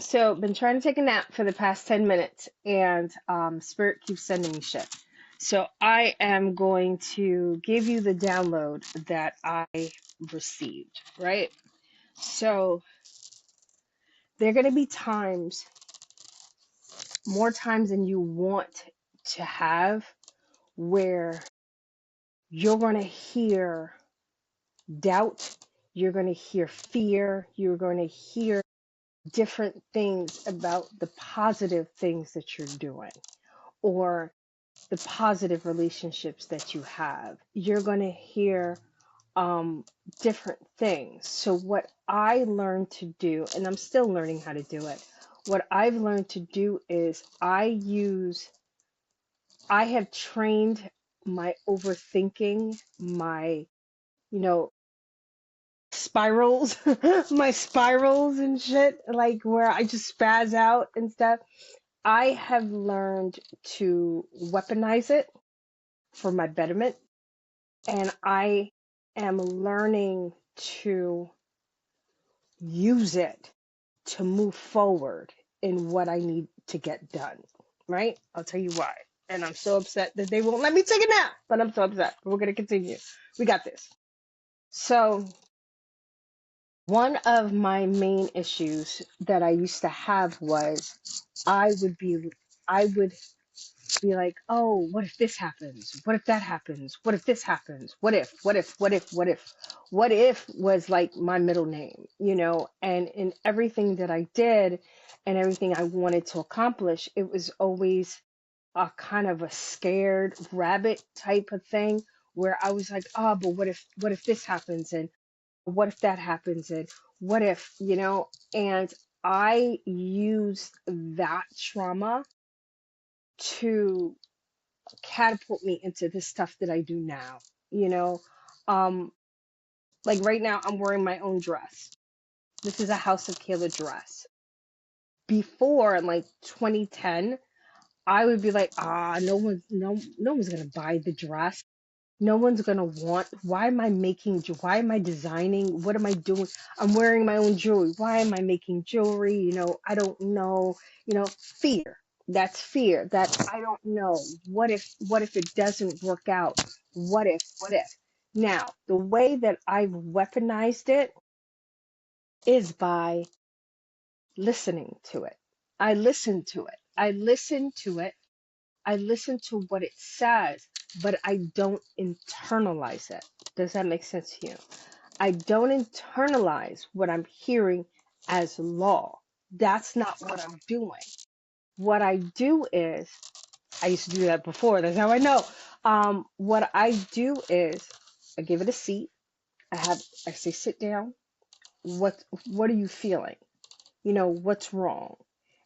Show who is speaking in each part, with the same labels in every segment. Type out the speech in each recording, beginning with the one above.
Speaker 1: So been trying to take a nap for the past 10 minutes and Spirit keeps sending me shit. So I am going to give you the download that I received, right? So there are going to be times, more times than you want to have, where you're going to hear doubt, you're going to hear fear, you're going to hear different things about the positive things that you're doing, or the positive relationships that you have. You're going to hear um, different things. So, what I learned to do, and I'm still learning how to do it, what I've learned to do is I have trained my overthinking, my, you know, spirals, my spirals and shit, like where I just spaz out and stuff. I have learned to weaponize it for my betterment. And I am learning to use it to move forward in what I need to get done. Right? I'll tell you why. And I'm so upset that they won't let me take a nap, but I'm so upset. We're going to continue. We got this. So, one of my main issues that I used to have was I would be, I would be like, oh, what if this happens? What if that happens? What if this happens? What if was like my middle name, and in everything that I did and everything I wanted to accomplish, it was always a kind of a scared rabbit type of thing where I was like, oh, but what if this happens? And what if that happens? And what if, and I used that trauma to catapult me into the stuff that I do now. You know, um, like right now, I'm wearing my own dress. This is a House of Kayla dress. Before, in like 2010, I would be like, no one's gonna buy the dress. No one's gonna want. Why am I designing? What am I doing? I'm wearing my own jewelry. Why am I making jewelry? I don't know. Fear. That's fear. That I don't know. What if it doesn't work out? What if? Now, the way that I've weaponized it is by listening to it. I listen to it. I listen to it. I listen to what it says, but I don't internalize it. Does that make sense to you? I don't internalize what I'm hearing as law. That's not what I'm doing. What I do is, I used to do that before. That's how I know. What I do is, I give it a seat. I say, sit down. What are you feeling? What's wrong?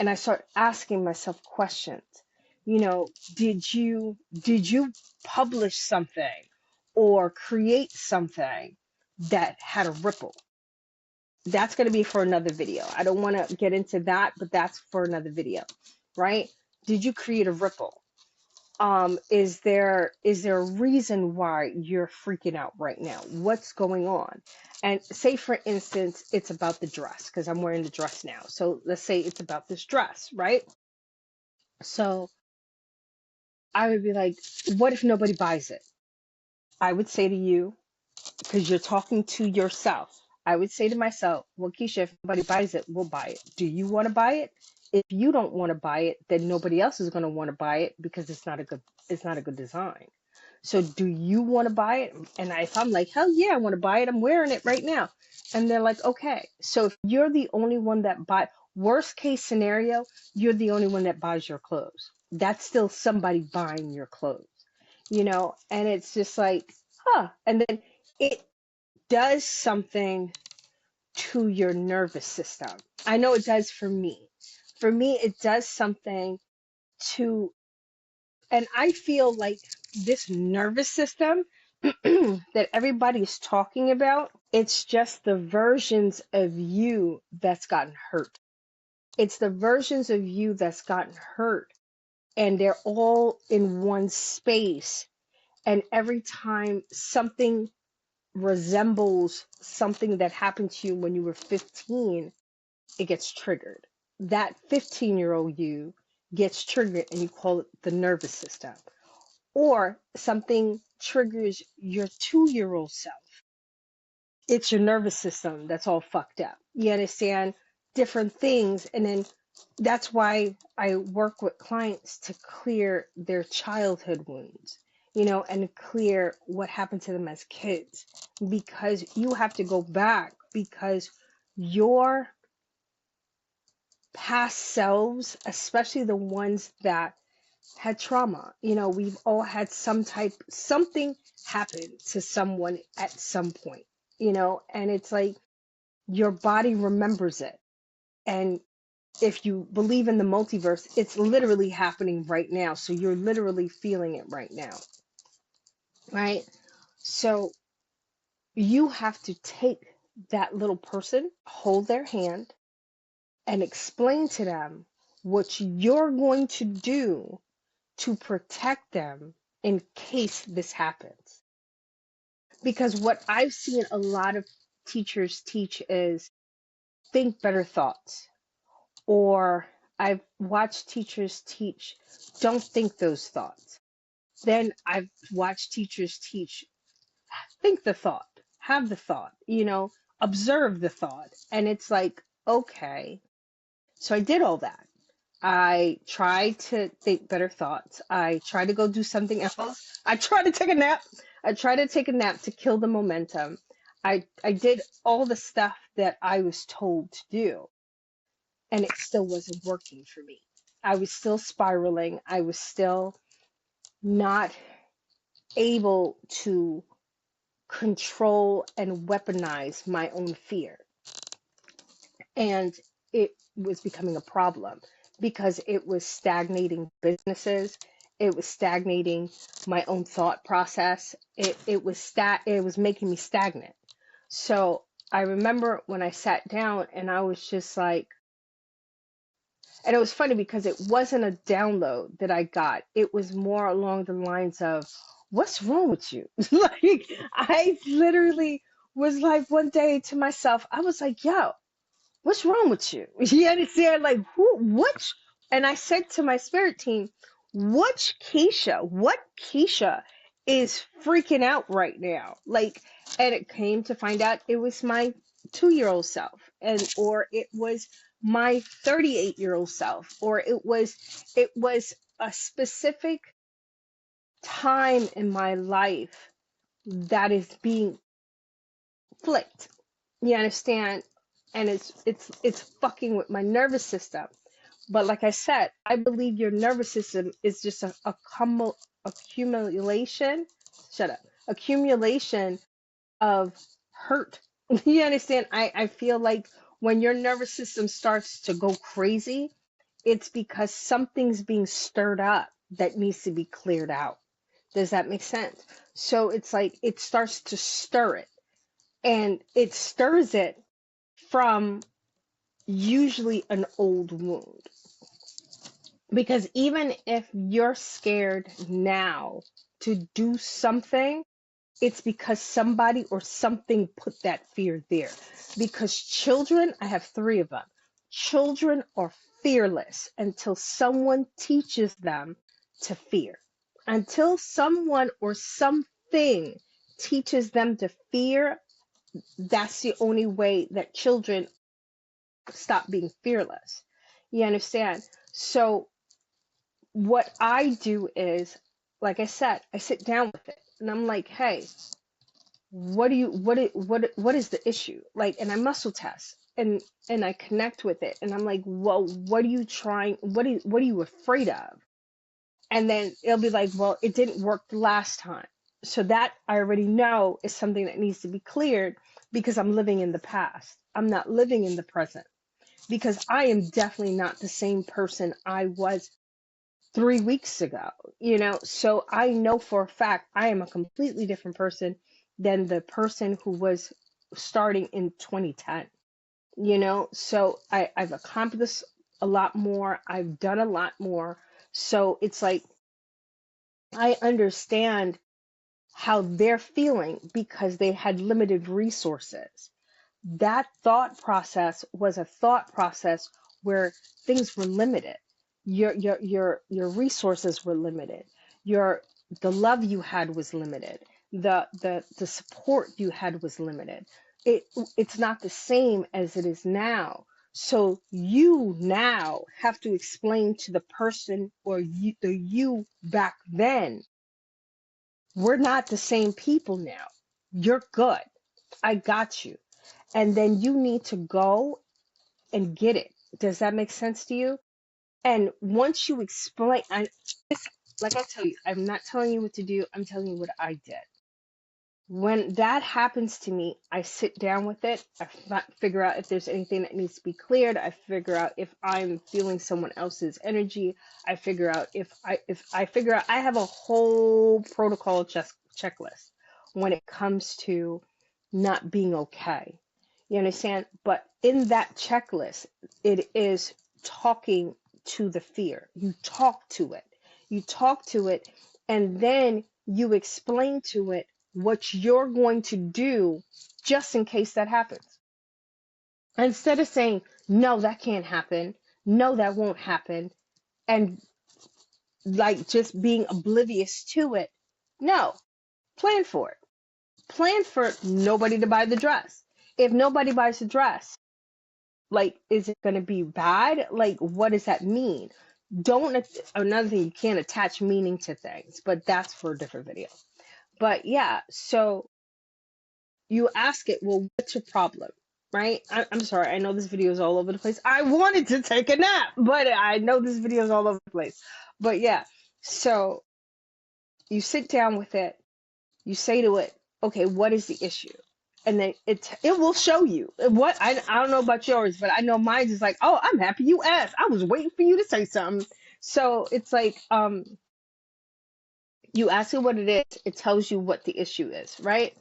Speaker 1: And I start asking myself questions. Did you publish something or create something that had a ripple? That's going to be for another video. I don't want to get into that, but that's for another video, right? Did you create a ripple? Is there a reason why you're freaking out right now? What's going on? And say, for instance, it's about the dress, because I'm wearing the dress now. So let's say it's about this dress, right? So I would be like, what if nobody buys it? I would say to you, because you're talking to yourself, I would say to myself, well, Keisha, if nobody buys it, we'll buy it. Do you want to buy it? If you don't want to buy it, then nobody else is going to want to buy it because it's not a good design. So do you want to buy it? And if I'm like, hell yeah, I want to buy it, I'm wearing it right now. And they're like, okay. So if you're the only one that worst case scenario, you're the only one that buys your clothes. That's still somebody buying your clothes, and it's just like, huh. And then it does something to your nervous system. I know it does for me. For me, it does something to, and I feel like this nervous system that everybody's talking about, it's just the versions of you that's gotten hurt. It's the versions of you that's gotten hurt, and they're all in one space. And every time something resembles something that happened to you when you were 15, it gets triggered. that 15-year-old you gets triggered and you call it the nervous system. Or something triggers your 2-year-old self. It's your nervous system that's all fucked up. You understand? Different things. And then that's why I work with clients to clear their childhood wounds, and clear what happened to them as kids. Because you have to go back, because your past selves, especially the ones that had trauma, we've all had something happen to someone at some point, and it's like your body remembers it. And if you believe in the multiverse, it's literally happening right now. So you're literally feeling it right now, right? So you have to take that little person, hold their hand, and explain to them what you're going to do to protect them in case this happens. Because what I've seen a lot of teachers teach is think better thoughts. Or I've watched teachers teach don't think those thoughts. Then I've watched teachers teach think the thought, have the thought, observe the thought. And it's like, okay. So I did all that. I tried to think better thoughts. I tried to go do something else. I tried to take a nap. I tried to take a nap to kill the momentum. I did all the stuff that I was told to do, and it still wasn't working for me. I was still spiraling. I was still not able to control and weaponize my own fear. And it was becoming a problem because it was stagnating businesses. It was stagnating my own thought process. It was making me stagnant. So I remember when I sat down and I was just like, and it was funny because it wasn't a download that I got. It was more along the lines of, what's wrong with you? Like, I literally was like, one day to myself, I was like, yo, what's wrong with you? You understand? Like, which, and I said to my spirit team, what Keisha is freaking out right now? Like, and it came to find out it was my 2-year-old self, or it was my 38-year-old self, or it was a specific time in my life that is being flicked. You understand? And it's fucking with my nervous system. But like I said, I believe your nervous system is just accumulation. Shut up. Accumulation of hurt. You understand? I feel like when your nervous system starts to go crazy, it's because something's being stirred up that needs to be cleared out. Does that make sense? So it's like it starts to stir it, and it stirs it from usually an old wound. Because even if you're scared now to do something, it's because somebody or something put that fear there. Because children, I have 3 of them, children are fearless until someone teaches them to fear. Until someone or something teaches them to fear, that's the only way that children stop being fearless. You understand? So what I do is, like I said, I sit down with it and I'm like, hey, what is the issue? Like, and I muscle test and I connect with it and I'm like, well, what are you trying? What are you afraid of? And then it'll be like, well, it didn't work the last time. So that I already know is something that needs to be cleared because I'm living in the past. I'm not living in the present because I am definitely not the same person I was 3 weeks ago, so I know for a fact I am a completely different person than the person who was starting in 2010, so I've accomplished a lot more. I've done a lot more. So it's like I understand how they're feeling because they had limited resources. That thought process was a thought process where things were limited. Your resources were limited. Your the love you had was limited. The support you had was limited. It it's not the same as it is now. So you now have to explain to the person or the you back then, we're not the same people now. You're good. I got you. And then you need to go and get it. Does that make sense to you? And once you explain, like I tell you, I'm not telling you what to do. I'm telling you what I did. When that happens to me, I sit down with it. Figure out if there's anything that needs to be cleared. I figure out if I'm feeling someone else's energy. I figure out if I figure out I have a whole protocol checklist when it comes to not being okay. You understand? But in that checklist, it is talking to the fear. You talk to it. You talk to it, and then you explain to it what you're going to do just in case that happens. Instead of saying, no, that can't happen, no, that won't happen, and like just being oblivious to it. No, plan for it. Plan for nobody to buy the dress. If nobody buys the dress, like, is it going to be bad? Like, what does that mean? Another thing, you can't attach meaning to things, but that's for a different video. But yeah, so you ask it, well, what's your problem? Right? I'm sorry, I know this video is all over the place. I wanted to take a nap, but I know this video is all over the place. But yeah, so you sit down with it, you say to it, okay, what is the issue? And then it will show you what I don't know about yours, but I know mine is like, oh, I'm happy you asked. I was waiting for you to say something. So it's like you ask it what it is, it tells you what the issue is, right?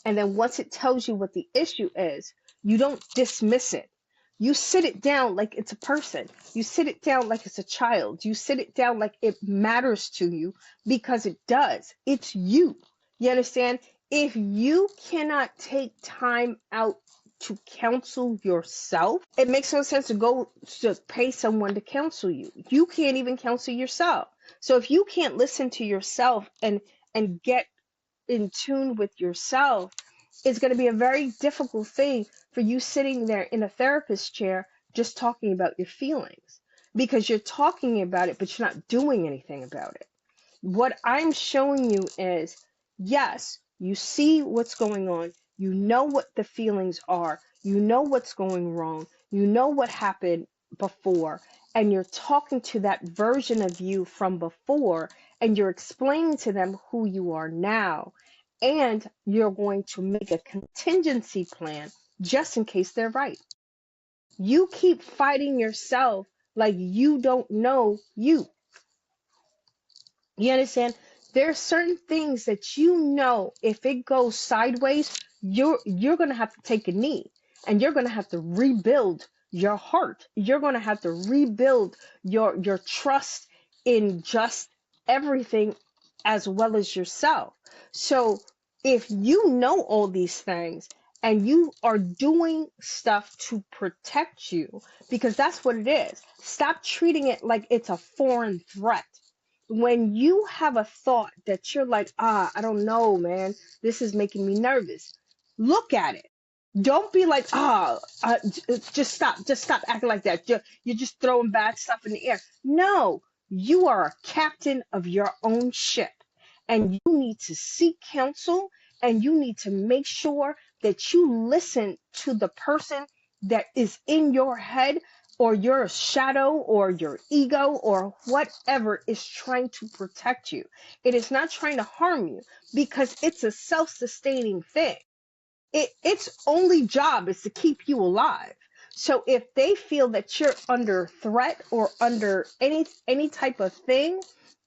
Speaker 1: And then once it tells you what the issue is, you don't dismiss it. You sit it down like it's a person. You sit it down like it's a child. You sit it down like it matters to you, because it does. It's you. You understand? If you cannot take time out to counsel yourself, it makes no sense to go to pay someone to counsel you. You can't even counsel yourself. So if you can't listen to yourself and get in tune with yourself, it's going to be a very difficult thing for you sitting there in a therapist chair just talking about your feelings, because you're talking about it, but you're not doing anything about it. What I'm showing you is, yes, you see what's going on. You know what the feelings are. You know what's going wrong. You know what happened before. And you're talking to that version of you from before, and you're explaining to them who you are now. And you're going to make a contingency plan just in case they're right. You keep fighting yourself like you don't know you. You understand? There are certain things that you know if it goes sideways, you're gonna have to take a knee, and you're gonna have to rebuild your heart. You're gonna have to rebuild your trust in just everything as well as yourself. So if you know all these things and you are doing stuff to protect you, because that's what it is. Stop treating it like it's a foreign threat. When you have a thought that you're like, I don't know, man, this is making me nervous, look at it. Don't be like, just stop acting like that. You're just throwing bad stuff in the air. No, you are a captain of your own ship, and you need to seek counsel, and you need to make sure that you listen to the person that is in your head, or your shadow, or your ego, or whatever is trying to protect you. It is not trying to harm you, because it's a self-sustaining thing. Its only job is to keep you alive. So if they feel that you're under threat or under any type of thing,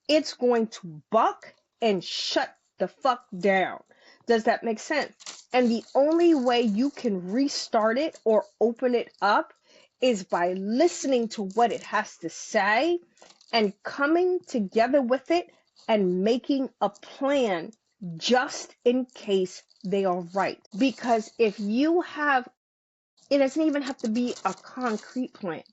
Speaker 1: it's going to buck and shut the fuck down. Does that make sense? And the only way you can restart it or open it up is by listening to what it has to say and coming together with it and making a plan just in case they are right. Because if you have, it doesn't even have to be a concrete plan.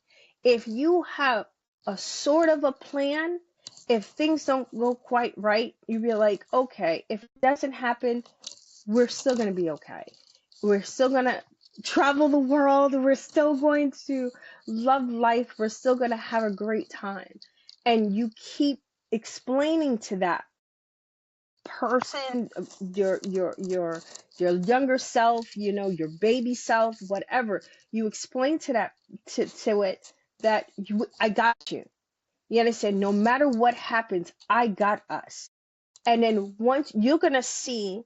Speaker 1: If you have a sort of a plan, if things don't go quite right, you be like, okay, if it doesn't happen, we're still going to be okay. We're still going to travel the world. We're still going to love life. We're still going to have a great time. And you keep explaining to that person, your younger self, your baby self, whatever. You explain to that to it that I got you. You understand? No matter what happens, I got us. And then once you're gonna see,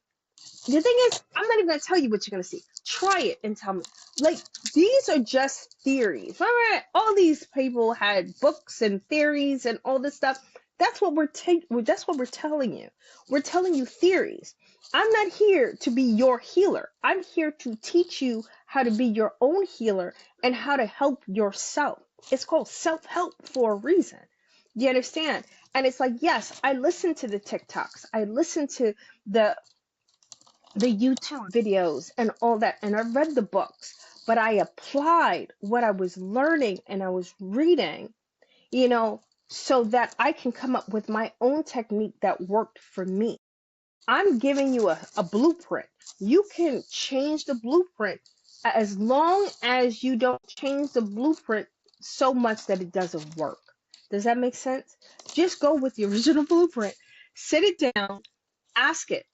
Speaker 1: the thing is, I'm not even gonna tell you what you're gonna see. Try it and tell me. Like, these are just theories. Remember, all these people had books and theories and all this stuff. That's what that's what we're telling you. We're telling you theories. I'm not here to be your healer. I'm here to teach you how to be your own healer and how to help yourself. It's called self-help for a reason. You understand? And it's like, yes, I listen to the TikToks. I listen to the YouTube videos and all that, and I read the books, but I applied what I was learning and I was reading, you know, so that I can come up with my own technique that worked for me. I'm giving you a blueprint. You can change the blueprint as long as you don't change the blueprint so much that it doesn't work. Does that make sense? Just go with the original blueprint, sit it down, ask it,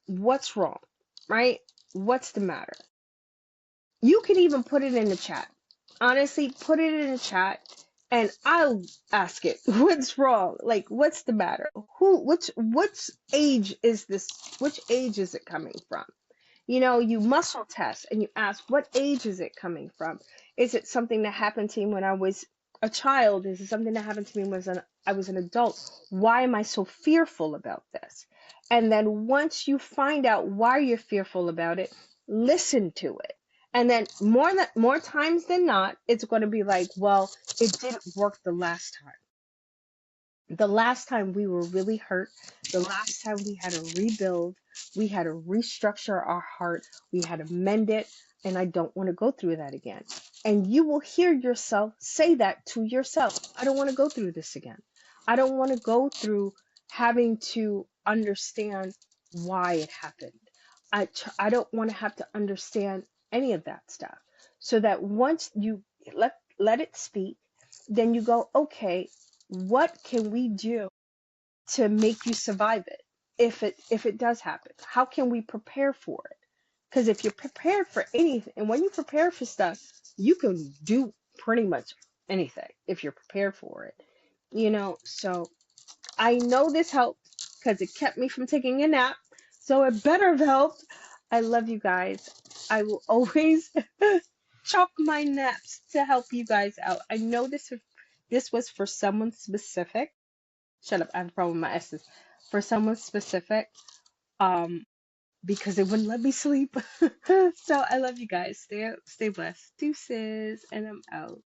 Speaker 1: what's wrong, right? What's the matter? You can even put it in the chat. Honestly, put it in the chat and I'll ask it, what's wrong? Like, what's the matter? Which age is this? Which age is it coming from? You muscle test and you ask, what age is it coming from? Is it something that happened to me when I was a child? Is it something that happened to me when I was an adult? Why am I so fearful about this? And then once you find out why you're fearful about it, listen to it. And then more times than not, it's going to be like, well, it didn't work the last time. The last time we were really hurt, the last time we had to rebuild, we had to restructure our heart, we had to mend it, and I don't want to go through that again. And you will hear yourself say that to yourself. I don't want to go through this again. I don't want to go through having to understand why it happened. I don't want to have to understand any of that stuff. So that once you let it speak, then you go, okay, what can we do to make you survive it if it does happen? How can we prepare for it? Because if you're prepared for anything, and when you prepare for stuff, you can do pretty much anything if you're prepared for it. So I know this helped because it kept me from taking a nap, so it better have helped. I love you guys. I will always chalk my naps to help you guys out. I know this was for someone specific. Shut up, I have a problem with my S's. For someone specific, um, because it wouldn't let me sleep. So I love you guys. Stay blessed. Deuces, and I'm out.